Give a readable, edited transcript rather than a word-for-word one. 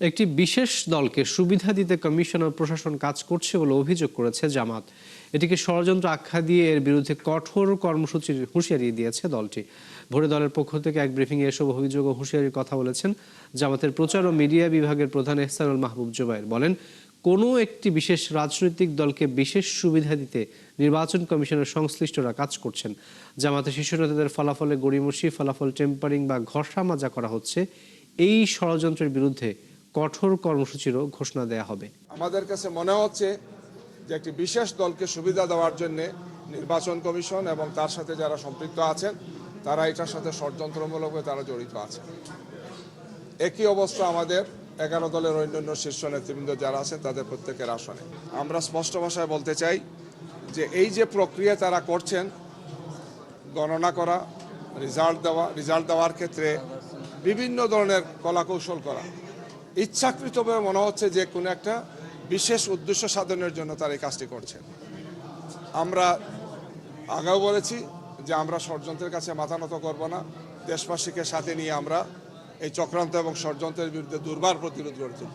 একটি বিশেষ দলকে সুবিধা দিতে কমিশন ও প্রশাসন কাজ করছে বলে অভিযোগ করেছে জামাত। এটিকে ষড়যন্ত্র আখ্যা দিয়ে এর বিরুদ্ধে কঠোর কর্মসূচির হুঁশিয়ারি দিয়েছে দলটি। ভোরে দলের পক্ষ থেকে এক ব্রিফিংয়ে এসব অভিযোগ ও হুঁশিয়ারির কথা বলেছেন জামাতের প্রচার ও মিডিয়া বিভাগের প্রধান এহসানুল মাহবুব জুবায়ের। বলেন, কোনো একটি বিশেষ রাজনৈতিক দলকে বিশেষ সুবিধা দিতে নির্বাচন কমিশনের সংশ্লিষ্টরা কাজ করছেন। জামাতের শীর্ষ নেতাদের ফলাফলে গড়িমসি, ফলাফল টেম্পারিং বা ঘষা মাজা করা হচ্ছে। এই ষড়যন্ত্রের বিরুদ্ধে কঠোর কর্মসূচিরও ঘোষণা দেয়া হবে। আমাদের কাছে মনে হচ্ছে যে একটি বিশেষ দলকে সুবিধা দেওয়ার জন্য নির্বাচন কমিশন এবং তার সাথে যারা সম্পৃক্ত আছেন তারা এটার সাথে ষড়যন্ত্রমূলকভাবে তারা জড়িত আছেন। একই অবস্থা আমাদের 11 দলের অন্যান্য শীর্ষ নেতৃবৃন্দ যারা আছেন তাদের প্রত্যেকের আসনে। আমরা স্পষ্ট ভাষায় বলতে চাই যে এই যে প্রক্রিয়া তারা করছেন, গণনা করা, রেজাল্ট দেওয়ার ক্ষেত্রে বিভিন্ন ধরনের কলাকৌশল করা, ইচ্ছাকৃতভাবে মনে হচ্ছে যে কোনো একটা বিশেষ উদ্দেশ্য সাধনের জন্য তারা এই কাজটি করছেন। আমরা আগেও বলেছি যে আমরা ষড়যন্ত্রের কাছে মাথা নত করব না। দেশবাসীকে সাথে নিয়ে আমরা এই চক্রান্ত এবং ষড়যন্ত্রের বিরুদ্ধে দুর্বার প্রতিরোধ গড়ে তুলব।